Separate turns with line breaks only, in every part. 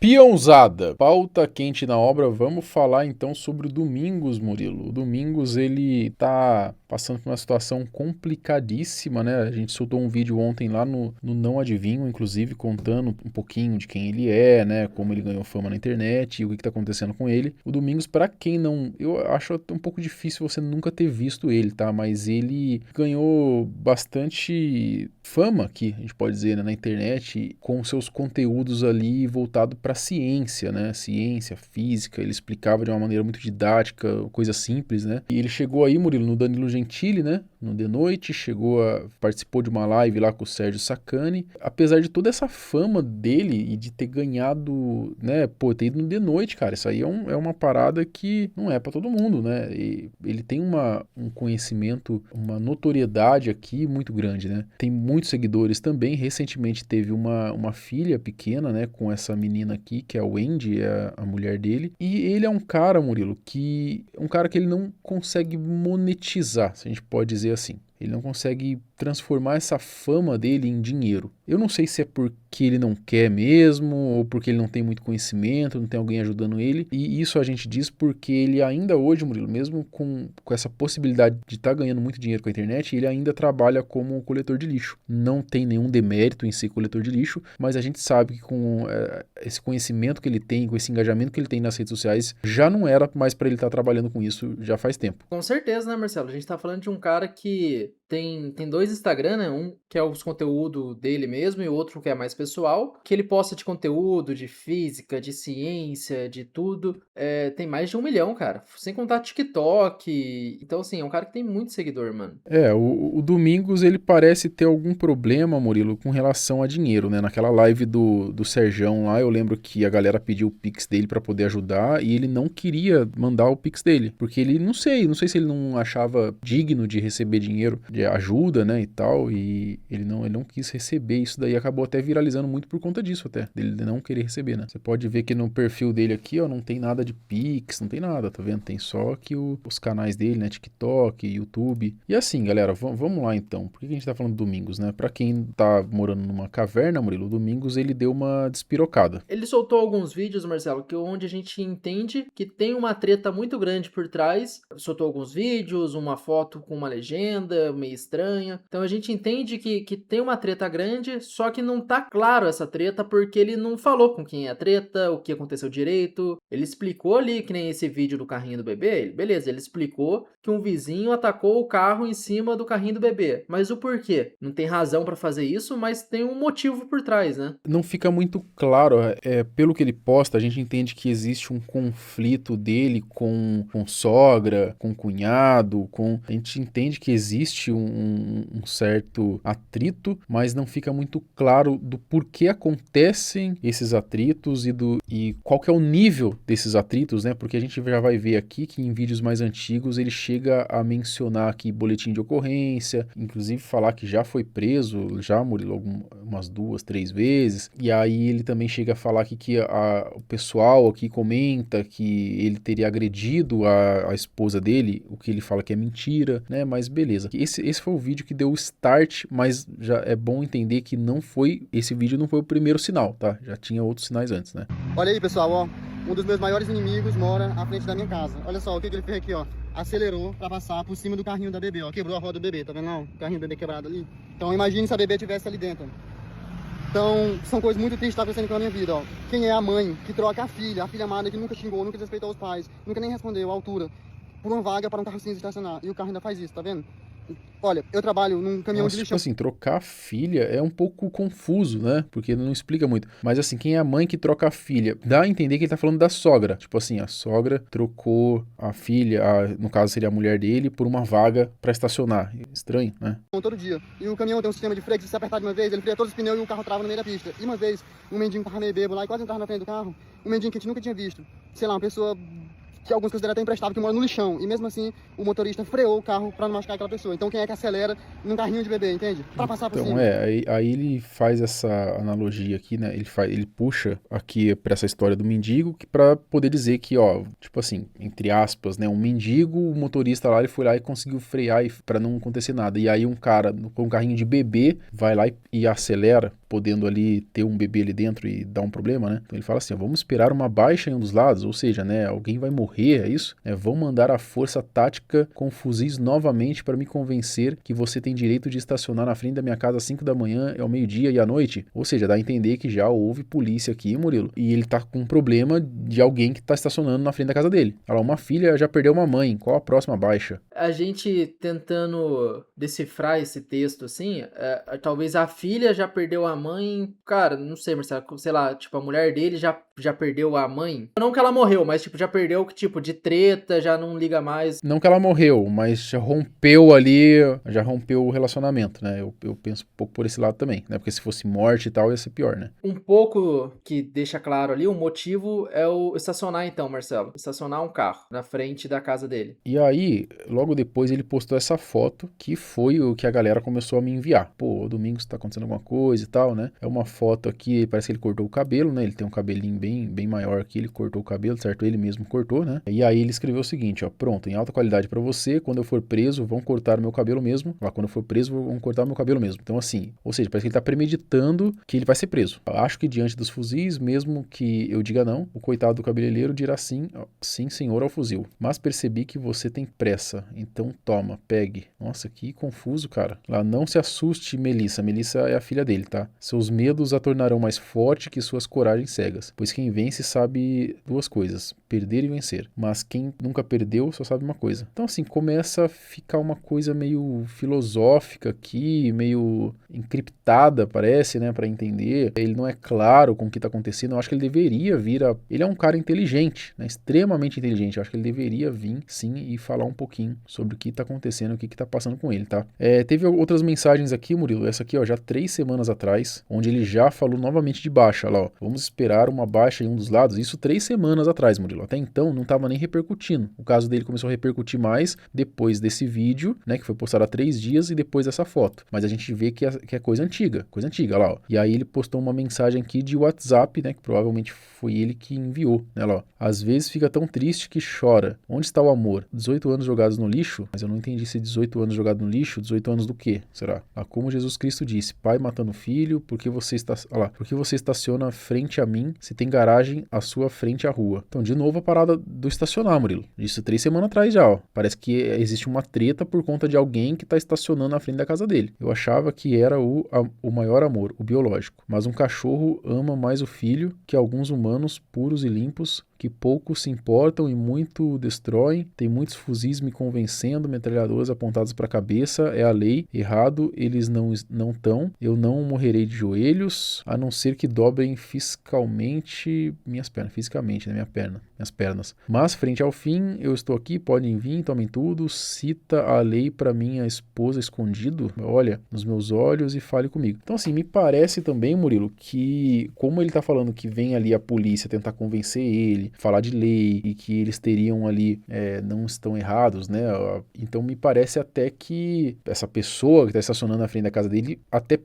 Peãozada, pauta quente na obra, vamos falar então sobre o Domingos, Murilo. O Domingos, ele tá passando por uma situação complicadíssima, né? A gente soltou um vídeo ontem lá no Não Adivinho, inclusive, contando um pouquinho de quem ele é, né? Como ele ganhou fama na internet e o que tá acontecendo com ele. O Domingos, pra quem não... Eu acho até um pouco difícil você nunca ter visto ele, tá? Mas ele ganhou bastante fama aqui, a gente pode dizer, né, na internet, com seus conteúdos ali voltado para ciência, né? Ciência, física, ele explicava de uma maneira muito didática, coisa simples, né? E ele chegou aí, Murilo, no Danilo Gentili, né? No The Noite, participou de uma live lá com o Sérgio Sacani. Apesar de toda essa fama dele e de ter ganhado, né? Pô, ter ido no The Noite, cara, isso aí é uma parada que não é para todo mundo, né? E ele tem um conhecimento, uma notoriedade aqui muito grande, né? Tem muitos seguidores também. Recentemente teve uma filha pequena, né? Com essa menina aqui, que é a Wendy, é a mulher dele. E ele é um cara, Murilo, um cara que ele não consegue monetizar, se a gente pode dizer assim. Ele não consegue transformar essa fama dele em dinheiro. Eu não sei se é porque ele não quer mesmo, ou porque ele não tem muito conhecimento, não tem alguém ajudando ele. E isso a gente diz porque ele ainda hoje, Murilo, mesmo com essa possibilidade de estar ganhando muito dinheiro com a internet, ele ainda trabalha como coletor de lixo. Não tem nenhum demérito em ser coletor de lixo, mas a gente sabe que com esse conhecimento que ele tem, com esse engajamento que ele tem nas redes sociais, já não era mais para ele estar trabalhando com isso já faz tempo.
Com certeza, né, Marcelo? A gente tá falando de um cara que tem dois Instagram, né? Um que é os conteúdo dele mesmo e o outro que é mais pessoal, que ele posta de conteúdo, de física, de ciência, de tudo. Tem mais de 1 milhão, cara. Sem contar TikTok. Então, assim, é um cara que tem muito seguidor, mano.
O Domingos, ele parece ter algum problema, Murilo, com relação a dinheiro, né? Naquela live do Serjão lá, eu lembro que a galera pediu o Pix dele pra poder ajudar e ele não queria mandar o Pix dele, porque ele, não sei se ele não achava digno de receber dinheiro de ajuda, né, e tal, e ele não quis receber. Isso daí acabou até viralizando muito por conta disso até, dele não querer receber, né? Você pode ver que no perfil dele aqui, ó, não tem nada de Pix, não tem nada, tá vendo? Tem só que os canais dele, né, TikTok, YouTube. E assim, galera, vamos lá então. Por que a gente tá falando do Domingos, né? Pra quem tá morando numa caverna, Murilo, o Domingos, ele deu uma despirocada.
Ele soltou alguns vídeos, Marcelo, onde a gente entende que tem uma treta muito grande por trás. Soltou alguns vídeos, uma foto com uma legenda meio estranha. Então a gente entende que tem uma treta grande, só que não tá claro essa treta porque ele não falou com quem é a treta, o que aconteceu direito. Ele explicou ali, que nem esse vídeo do carrinho do bebê. Beleza, ele explicou que um vizinho atacou o carro em cima do carrinho do bebê. Mas o porquê? Não tem razão pra fazer isso, mas tem um motivo por trás, né?
Não fica muito claro, pelo que ele posta, a gente entende que existe um conflito dele com sogra, com cunhado, a gente entende que existe um certo atrito, mas não fica muito claro do porquê acontecem esses atritos e qual que é o nível desses atritos, né? Porque a gente já vai ver aqui que em vídeos mais antigos ele chega a mencionar aqui boletim de ocorrência, inclusive falar que já foi preso, já Murilo, umas 2, 3 vezes. E aí ele também chega a falar aqui que o pessoal aqui comenta que ele teria agredido a esposa dele, o que ele fala que é mentira, né? Mas beleza. Esse foi o vídeo que deu o start, mas já é bom entender que esse vídeo não foi o primeiro sinal, tá? Já tinha outros sinais antes, né?
Olha aí, pessoal, ó. Um dos meus maiores inimigos mora à frente da minha casa. Olha só o que ele fez aqui, ó. Acelerou pra passar por cima do carrinho da bebê, ó. Quebrou a roda do bebê, tá vendo não? O carrinho do bebê quebrado ali. Então imagine se a bebê estivesse ali dentro. Então, são coisas muito tristes que tá acontecendo com a minha vida, ó. Quem é a mãe que troca a filha amada que nunca xingou, nunca desrespeitou os pais, nunca nem respondeu à altura, por uma vaga para um carro cinza estacionar. E o carro ainda faz isso, tá vendo? Olha, eu trabalho num caminhão
Nossa,
de
tipo
lixão.
assim, trocar a filha é um pouco confuso, né? Porque não explica muito. Mas assim, quem é a mãe que troca a filha? Dá a entender que ele tá falando da sogra. Tipo assim, a sogra trocou a filha, no caso seria a mulher dele, por uma vaga pra estacionar. Estranho, né?
Todo dia. E o caminhão tem um sistema de freio que se você apertar de uma vez, ele freia todos os pneus e o carro trava no meio da pista. E uma vez, um mendigo tava meio bêbado lá e quase entrava na frente do carro. Um mendigo que a gente nunca tinha visto. Sei lá, uma pessoa que alguns consideram até emprestável, que mora no lixão. E mesmo assim, o motorista freou o carro pra não machucar aquela pessoa. Então quem é que acelera num carrinho de bebê, entende? Pra passar por
Então,
cima.
aí ele faz essa analogia aqui, né? Ele puxa aqui pra essa história do mendigo pra poder dizer que, ó, tipo assim, entre aspas, né? Um mendigo, o motorista lá, ele foi lá e conseguiu frear pra não acontecer nada. E aí um cara com um carrinho de bebê vai lá e acelera. podendo ali ter um bebê ali dentro e dar um problema, né? Então ele fala assim, ó, vamos esperar uma baixa em um dos lados, ou seja, né, alguém vai morrer, é isso? Vão mandar a força tática com fuzis novamente para me convencer que você tem direito de estacionar na frente da minha casa às 5 da manhã, ao meio-dia e à noite. Ou seja, dá a entender que já houve polícia aqui, Murilo, e ele tá com um problema de alguém que tá estacionando na frente da casa dele. Olha lá, uma filha já perdeu uma mãe, qual a próxima baixa?
A gente tentando decifrar esse texto, assim, talvez a filha já perdeu a mãe, cara, não sei, Marcelo, sei lá, tipo, a mulher dele já perdeu a mãe. Não que ela morreu, mas, tipo, já perdeu, tipo, de treta, já não liga mais.
Não que ela morreu, mas já rompeu ali, já rompeu o relacionamento, né? Eu penso um pouco por esse lado também, né? Porque se fosse morte e tal, ia ser pior, né?
Um pouco que deixa claro ali, o motivo é o estacionar, então, Marcelo. Estacionar um carro na frente da casa dele.
E aí, logo depois ele postou essa foto, que foi o que a galera começou a me enviar. Pô, domingo está acontecendo alguma coisa e tal, né? É uma foto aqui, parece que ele cortou o cabelo, né? Ele tem um cabelinho bem maior aqui, ele cortou o cabelo, certo? Ele mesmo cortou, né? E aí ele escreveu o seguinte, ó, pronto, em alta qualidade pra você, quando eu for preso, vão cortar o meu cabelo mesmo. Lá, quando eu for preso, vão cortar o meu cabelo mesmo. Então, assim, ou seja, parece que ele tá premeditando que ele vai ser preso. Eu acho que diante dos fuzis, mesmo que eu diga não, o coitado do cabeleireiro dirá sim, sim, senhor, ao fuzil. Mas percebi que você tem pressa, então toma, pegue. Nossa, que confuso, cara. Lá, não se assuste, Melissa. Melissa é a filha dele, tá? Seus medos a tornarão mais forte que suas coragens cegas, pois quem vence sabe duas coisas, perder e vencer. Mas quem nunca perdeu só sabe uma coisa. Então, assim, começa a ficar uma coisa meio filosófica aqui, meio encriptada, parece, né, para entender. Ele não é claro com o que tá acontecendo. Eu acho que ele deveria vir a... Ele é um cara inteligente, né, extremamente inteligente. Eu acho que ele deveria vir, sim, e falar um pouquinho sobre o que tá acontecendo, o que tá passando com ele, tá? Teve outras mensagens aqui, Murilo, essa aqui, ó, já 3 semanas atrás, onde ele já falou novamente de baixa, lá, ó. Vamos esperar uma baixa em um dos lados. Isso 3 semanas atrás, Murilo. Até então não tava nem repercutindo. O caso dele começou a repercutir mais depois desse vídeo, né, que foi postado há 3 dias e depois dessa foto. Mas a gente vê que é coisa antiga, lá, ó. E aí ele postou uma mensagem aqui de WhatsApp, né, que provavelmente foi ele que enviou, né, lá, ó. Às vezes fica tão triste que chora. Onde está o amor? 18 anos jogados no lixo? Mas eu não entendi se 18 anos jogados no lixo, 18 anos do quê? Será? Como Jesus Cristo disse, pai matando filho, porque você está, porque você estaciona frente a mim, se tem garagem à sua frente à rua. Então, de novo a parada do estacionar, Murilo. Isso 3 semanas atrás já, ó. Parece que existe uma treta por conta de alguém que está estacionando na frente da casa dele. Eu achava que era o maior amor, o biológico. Mas um cachorro ama mais o filho que alguns humanos puros e limpos que pouco se importam e muito destroem. Tem muitos fuzis me convencendo, metralhadoras apontadas para a cabeça, é a lei, errado, eles não estão. Eu não morrerei de joelhos, a não ser que dobrem fisicamente minhas pernas. Mas, frente ao fim, eu estou aqui, podem vir, tomem tudo, cita a lei para minha esposa escondido, olha nos meus olhos e fale comigo. Então, assim, me parece também, Murilo, que como ele tá falando que vem ali a polícia tentar convencer ele, falar de lei e que eles teriam ali, não estão errados, né? Então me parece até que essa pessoa que está estacionando na frente da casa dele até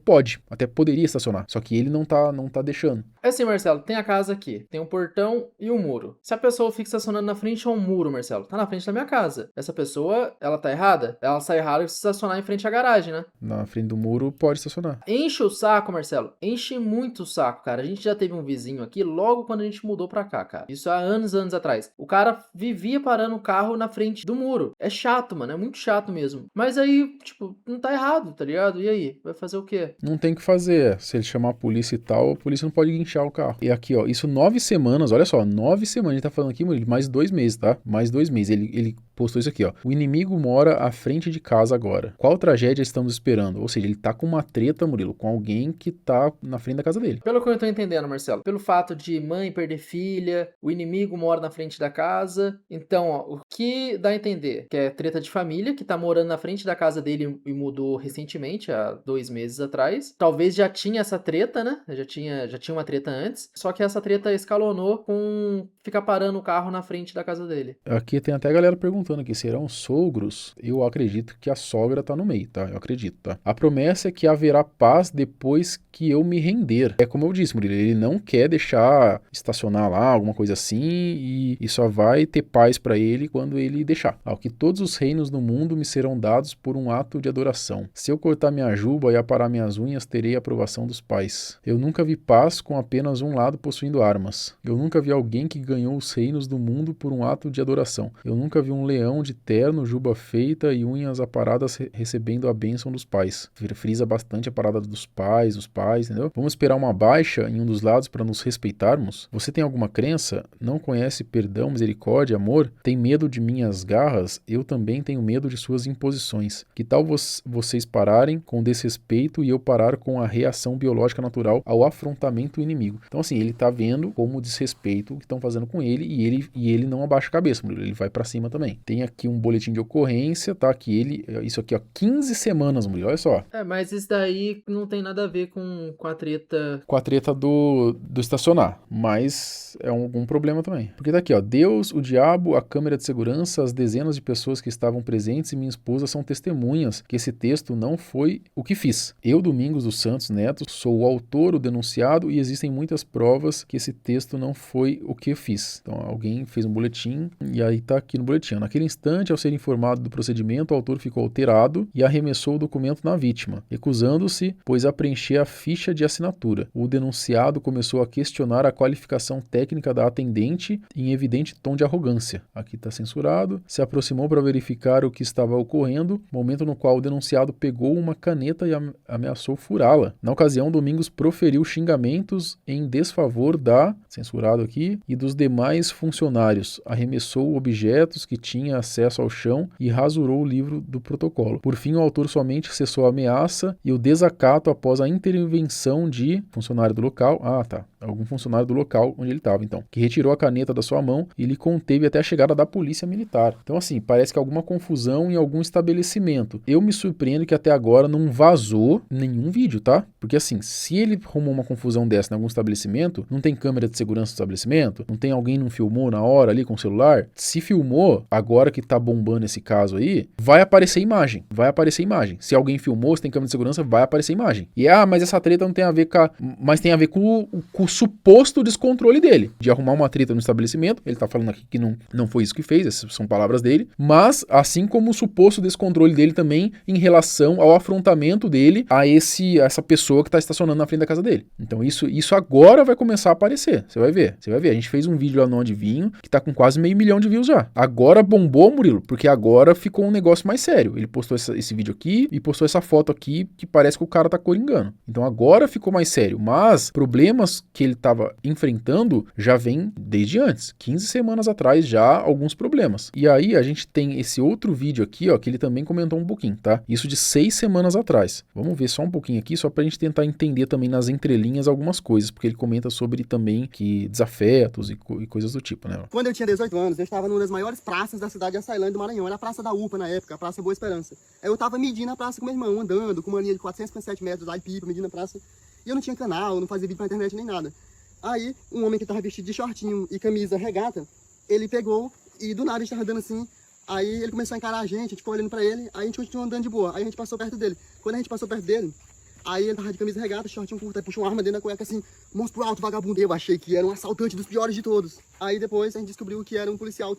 poderia estacionar, só que ele não tá deixando.
É assim, Marcelo, tem a casa aqui, tem um portão e um muro. Se a pessoa fica estacionando na frente a um muro, Marcelo, tá na frente da minha casa. Essa pessoa, ela tá errada? Ela sai errada se estacionar em frente à garagem, né?
Na frente do muro pode estacionar.
Enche o saco, Marcelo. Enche muito o saco, cara. A gente já teve um vizinho aqui logo quando a gente mudou pra cá, cara. Isso há anos atrás. O cara vivia parando o carro na frente do muro. É chato, mano. É muito chato mesmo. Mas aí, tipo, não tá errado, tá ligado? E aí? Vai fazer o quê?
Não tem o que fazer. Se ele chamar a polícia e tal, a polícia não pode guinchar o carro. E aqui, ó, isso 9 semanas, olha só, 9 semanas. A gente tá falando aqui, Murilo, mais 2 meses, tá? Mais 2 meses. Ele postou isso aqui, ó. O inimigo mora à frente de casa agora. Qual tragédia estamos esperando? Ou seja, ele tá com uma treta, Murilo, com alguém que tá na frente da casa dele.
Pelo que eu tô entendendo, Marcelo, pelo fato de mãe perder filha, o inimigo mora na frente da casa. Então, ó, o que dá a entender? Que é treta de família, que tá morando na frente da casa dele e mudou recentemente, há 2 meses atrás. Talvez já tinha essa treta, né? Já tinha uma treta antes. Só que essa treta escalonou com ficar parando o carro na frente da casa dele.
Aqui tem até a galera perguntando perguntando aqui, serão sogros? Eu acredito que a sogra tá no meio, tá? Eu acredito, tá? A promessa é que haverá paz depois que eu me render. É como eu disse, Murilo, ele não quer deixar estacionar lá, alguma coisa assim, e só vai ter paz para ele quando ele deixar. Ao que todos os reinos do mundo me serão dados por um ato de adoração. Se eu cortar minha juba e aparar minhas unhas, terei a aprovação dos pais. Eu nunca vi paz com apenas um lado possuindo armas. Eu nunca vi alguém que ganhou os reinos do mundo por um ato de adoração. Eu nunca vi um leão de terno, juba feita e unhas aparadas recebendo a bênção dos pais. Frisa bastante a parada dos pais, entendeu? Vamos esperar uma baixa em um dos lados para nos respeitarmos? Você tem alguma crença? Não conhece perdão, misericórdia, amor? Tem medo de minhas garras? Eu também tenho medo de suas imposições. Que tal vocês pararem com desrespeito e eu parar com a reação biológica natural ao afrontamento inimigo? Então assim, ele tá vendo como desrespeito que estão fazendo com ele e ele não abaixa a cabeça, ele vai pra cima também. Tem aqui um boletim de ocorrência, tá? Que isso aqui, ó, 15 semanas, Murilo, olha só.
Mas isso daí não tem nada a ver com a treta...
Com a treta do estacionar, mas é algum problema também. Porque tá aqui, ó, Deus, o diabo, a câmera de segurança, as dezenas de pessoas que estavam presentes e minha esposa são testemunhas que esse texto não foi o que fiz. Eu, Domingos dos Santos Neto, sou o autor, o denunciado e existem muitas provas que esse texto não foi o que eu fiz. Então alguém fez um boletim e aí tá aqui no boletim. Naquele instante, ao ser informado do procedimento, o autor ficou alterado e arremessou o documento na vítima, recusando-se, pois a preencher a ficha de assinatura. O denunciado começou a questionar a qualificação técnica da atendente em evidente tom de arrogância. Aqui está censurado. Se aproximou para verificar o que estava ocorrendo, momento no qual o denunciado pegou uma caneta e ameaçou furá-la. Na ocasião, Domingos proferiu xingamentos em desfavor da, censurado aqui, e dos demais funcionários. Arremessou objetos que tinha acesso ao chão e rasurou o livro do protocolo. Por fim, o autor somente cessou a ameaça e o desacato após a intervenção de funcionário do local, algum funcionário do local onde ele estava, então, que retirou a caneta da sua mão e lhe conteve até a chegada da polícia militar. Então, assim, parece que alguma confusão em algum estabelecimento. Eu me surpreendo que até agora não vazou nenhum vídeo, tá? Porque, assim, se ele arrumou uma confusão dessa em algum estabelecimento, não tem câmera de segurança no estabelecimento, não tem alguém que não filmou na hora ali com o celular, se filmou, agora que tá bombando esse caso aí, vai aparecer imagem. Se alguém filmou, se tem câmera de segurança, vai aparecer imagem. E, mas essa treta não tem a ver com mas tem a ver com o suposto descontrole dele, de arrumar uma treta no estabelecimento. Ele tá falando aqui que não foi isso que fez, essas são palavras dele, mas assim como o suposto descontrole dele também em relação ao afrontamento dele a essa pessoa que tá estacionando na frente da casa dele. Então isso agora vai começar a aparecer, você vai ver. A gente fez um vídeo lá no Adivinho que tá com quase 500 mil de views já. Agora bombou, Murilo, porque agora ficou um negócio mais sério. Ele postou esse vídeo aqui e postou essa foto aqui que parece que o cara tá coringando. Então agora ficou mais sério, mas problemas que ele estava enfrentando já vem desde antes, 15 semanas atrás já alguns problemas. E aí a gente tem esse outro vídeo aqui, ó, que ele também comentou um pouquinho, tá? Isso de 6 semanas atrás. Vamos ver só um pouquinho aqui, só pra gente tentar entender também nas entrelinhas algumas coisas, porque ele comenta sobre também que desafetos e coisas do tipo, né?
Quando eu tinha 18 anos, eu estava numa das maiores praças da cidade de Açailândia do Maranhão, era a Praça da UPA na época, a Praça Boa Esperança. Aí eu tava medindo a praça com meu irmão, andando com uma linha de 457 metros lá de pipa, medindo a praça. E eu não tinha canal, não fazia vídeo pra internet nem nada. Aí, um homem que tava vestido de shortinho e camisa regata, ele pegou e do nada a gente tava andando assim. Aí ele começou a encarar a gente ficou olhando pra ele, aí a gente continuou andando de boa. Aí a gente passou perto dele. Quando a gente passou perto dele, aí ele tava de camisa regata, shortinho curto, aí puxou uma arma dentro da cueca assim, monstro alto, vagabundo. Eu achei que era um assaltante dos piores de todos. Aí depois a gente descobriu que era um policial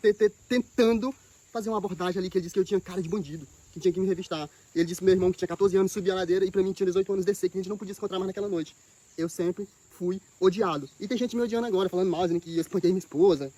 tentando fazer uma abordagem ali, que ele disse que eu tinha cara de bandido, que tinha que me revistar. Ele disse pro meu irmão que tinha 14 anos, subir a ladeira, e pra mim tinha 18 anos descer, que a gente não podia se encontrar mais naquela noite. Eu sempre fui odiado. E tem gente me odiando agora, falando mal, dizendo que eu espanquei minha esposa,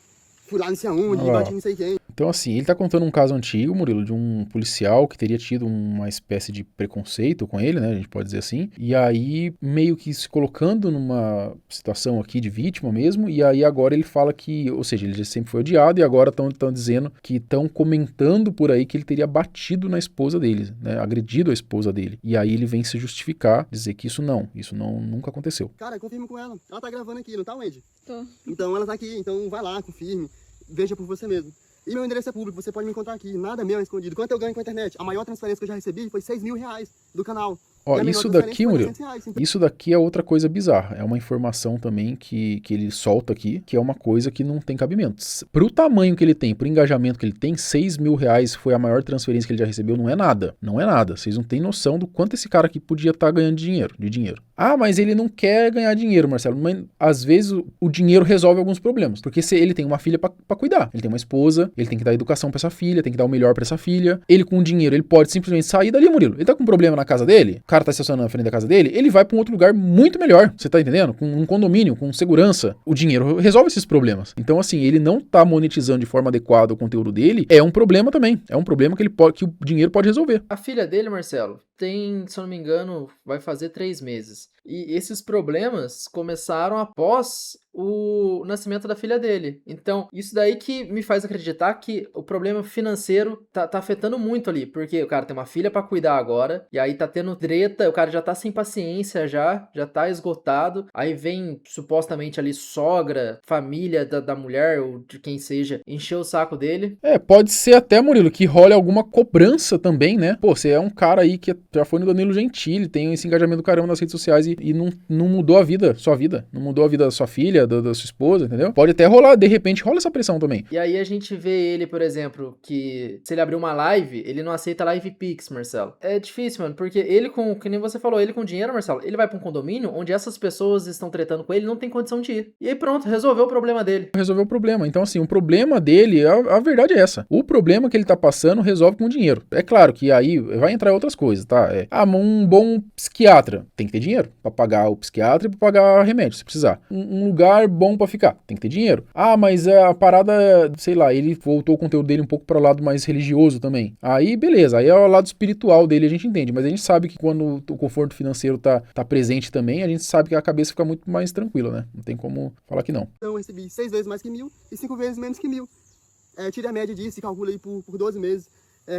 fui lá não sei aonde, bati não sei quem.
Então, assim, ele tá contando um caso antigo, Murilo, de um policial que teria tido uma espécie de preconceito com ele, né, a gente pode dizer assim, e aí meio que se colocando numa situação aqui de vítima mesmo, e aí agora ele fala que, ou seja, ele já sempre foi odiado e agora estão dizendo que estão comentando por aí que ele teria batido na esposa dele, né, agredido a esposa dele, e aí ele vem se justificar, dizer que isso nunca aconteceu.
Cara, confirme com ela tá gravando aqui, não tá, Wendy?
Tô.
Então ela tá aqui, então vai lá, confirme, veja por você mesmo. E meu endereço é público, você pode me encontrar aqui, nada meu é escondido. Quanto eu ganho com a internet? A maior transferência que eu já recebi foi 6 mil reais do canal.
Ó,
E a menor
isso
transferência
daqui,
foi
Murilo,
200 reais. Então,
isso daqui é outra coisa bizarra. É uma informação também que ele solta aqui, que é uma coisa que não tem cabimento. Pro tamanho que ele tem, pro engajamento que ele tem, 6 mil reais foi a maior transferência que ele já recebeu, não é nada. Não é nada. Vocês não têm noção do quanto esse cara aqui podia estar ganhando de dinheiro. Ah, mas ele não quer ganhar dinheiro, Marcelo. Mas, às vezes o dinheiro resolve alguns problemas. Porque se ele tem uma filha pra cuidar, ele tem uma esposa, ele tem que dar educação pra essa filha, tem que dar o melhor pra essa filha. Ele com dinheiro, ele pode simplesmente sair dali, Murilo. Ele tá com um problema na casa dele, o cara tá estacionando na frente da casa dele, ele vai pra um outro lugar muito melhor. Você tá entendendo? Com um condomínio, com segurança. O dinheiro resolve esses problemas. Então, assim, ele não tá monetizando de forma adequada o conteúdo dele, é um problema também. É um problema que que o dinheiro pode resolver.
A filha dele, Marcelo, tem, se eu não me engano, vai fazer 3 meses. E esses problemas começaram após o nascimento da filha dele. Então, isso daí que me faz acreditar que o problema financeiro tá afetando muito ali. Porque o cara tem uma filha pra cuidar agora, e aí tá tendo treta, o cara já tá sem paciência já tá esgotado. Aí vem, supostamente ali, sogra, família da mulher, ou de quem seja, encher o saco dele.
Pode ser até, Murilo, que role alguma cobrança também, né? Pô, você é um cara aí que já foi no Danilo Gentili, tem esse engajamento do caramba nas redes sociais e não mudou a vida, sua vida. Não mudou a vida da sua filha, da sua esposa, entendeu? Pode até rolar, de repente rola essa pressão também.
E aí a gente vê ele, por exemplo, que se ele abrir uma live, ele não aceita live Pix, Marcelo. É difícil, mano, porque ele que nem você falou, ele com dinheiro, Marcelo, ele vai pra um condomínio onde essas pessoas estão tretando com ele, não tem condição de ir. E aí pronto, resolveu o problema dele.
Resolveu o problema. Então, assim, o problema dele, a verdade é essa. O problema que ele tá passando resolve com dinheiro. É claro que aí vai entrar em outras coisas, tá? Um bom psiquiatra tem que ter dinheiro pra pagar o psiquiatra e pra pagar remédio, se precisar. Um lugar bom pra ficar, tem que ter dinheiro. Ah, mas a parada, sei lá, ele voltou o conteúdo dele um pouco para o lado mais religioso também. Aí, beleza, aí é o lado espiritual dele, a gente entende, mas a gente sabe que quando o conforto financeiro tá presente também, a gente sabe que a cabeça fica muito mais tranquila, né? Não tem como falar que não.
Então eu recebi 6 vezes mais que 1.000 e 5 vezes menos que 1.000. Tire a média disso e calcula aí por 12 meses.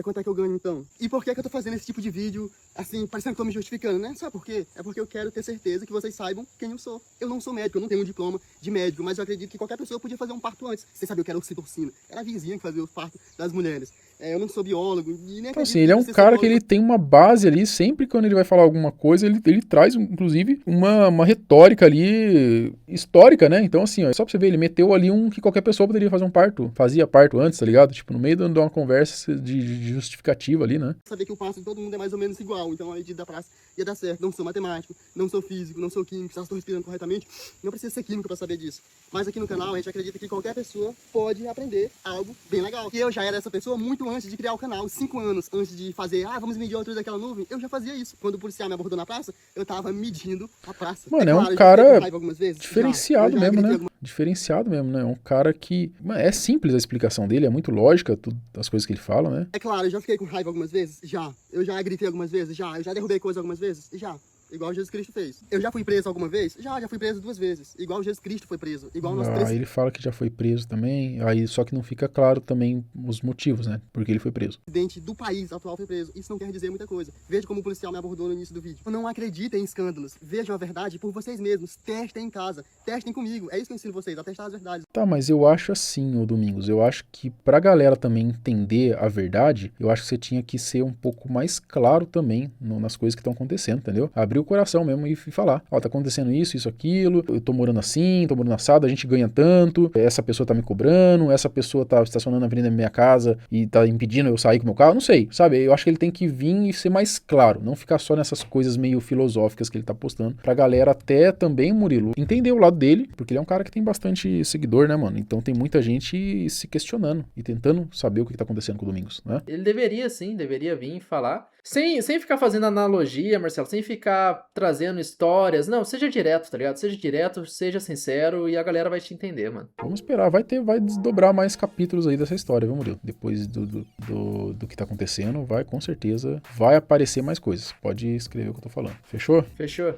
Quanto é que eu ganho então? E por que eu tô fazendo esse tipo de vídeo, assim, parecendo que eu tô me justificando, né? Sabe por quê? É porque eu quero ter certeza que vocês saibam quem eu sou. Eu não sou médico, eu não tenho um diploma de médico, mas eu acredito que qualquer pessoa podia fazer um parto antes. Você sabia o que era oxitocina? Era a vizinha que fazia os partos das mulheres. Eu não sou biólogo e nem
então, assim, ele é um cara que ele tem uma base ali, sempre quando ele vai falar alguma coisa, ele traz, inclusive, uma retórica ali histórica, né? Então, assim, ó, só pra você ver, ele meteu ali que qualquer pessoa poderia fazer um parto, fazia parto antes, tá ligado? Tipo, no meio de uma conversa de justificativa ali, né?
Saber que o passo de todo mundo é mais ou menos igual, então a medida da praça ia dar certo. Não sou matemático, não sou físico, não sou químico, se eu estou respirando corretamente, não precisa ser químico pra saber disso. Mas aqui no canal a gente acredita que qualquer pessoa pode aprender algo bem legal. E eu já era essa pessoa muito antes de criar o canal, 5 anos antes de fazer, vamos medir a altura daquela nuvem, eu já fazia isso. Quando o policial me abordou na praça, eu tava medindo a praça.
Mano,
claro,
um cara
vezes,
diferenciado mesmo, né? Diferenciado mesmo, né? Um cara que... É simples a explicação dele, é muito lógica, as coisas que ele fala, né?
É claro, eu já fiquei com raiva algumas vezes, já. Eu já gritei algumas vezes, já. Eu já derrubei coisa algumas vezes, já. Igual Jesus Cristo fez. Eu já fui preso alguma vez? Já fui preso 2 vezes. Igual Jesus Cristo foi preso. Igual nós 3.
Ele fala que já foi preso também, aí só que não fica claro também os motivos, né? Porque ele foi preso.
O presidente do país atual foi preso. Isso não quer dizer muita coisa. Veja como o policial me abordou no início do vídeo. Não acreditem em escândalos. Vejam a verdade por vocês mesmos. Testem em casa. Testem comigo. É isso que eu ensino vocês, a testar as verdades.
Tá, mas eu acho assim, ô Domingos, eu acho que pra galera também entender a verdade, eu acho que você tinha que ser um pouco mais claro também nas coisas que estão acontecendo, entendeu? Abrir o coração mesmo e falar, tá acontecendo isso, aquilo, eu tô morando assim, tô morando assado, a gente ganha tanto, essa pessoa tá me cobrando, essa pessoa tá estacionando na frente da minha casa e tá impedindo eu sair com o meu carro, não sei, sabe? Eu acho que ele tem que vir e ser mais claro, não ficar só nessas coisas meio filosóficas que ele tá postando, pra galera até também, Murilo, entender o lado dele, porque ele é um cara que tem bastante seguidor, né, mano? Então tem muita gente se questionando e tentando saber o que tá acontecendo com o Domingos, né?
Ele deveria vir falar, sem ficar fazendo analogia, Marcelo, sem ficar trazendo histórias. Não, seja direto, tá ligado? Seja direto, seja sincero e a galera vai te entender, mano.
Vamos esperar, vai desdobrar mais capítulos aí dessa história, viu, Murilo? Depois do que tá acontecendo, com certeza vai aparecer mais coisas. Pode escrever o que eu tô falando. Fechou?
Fechou.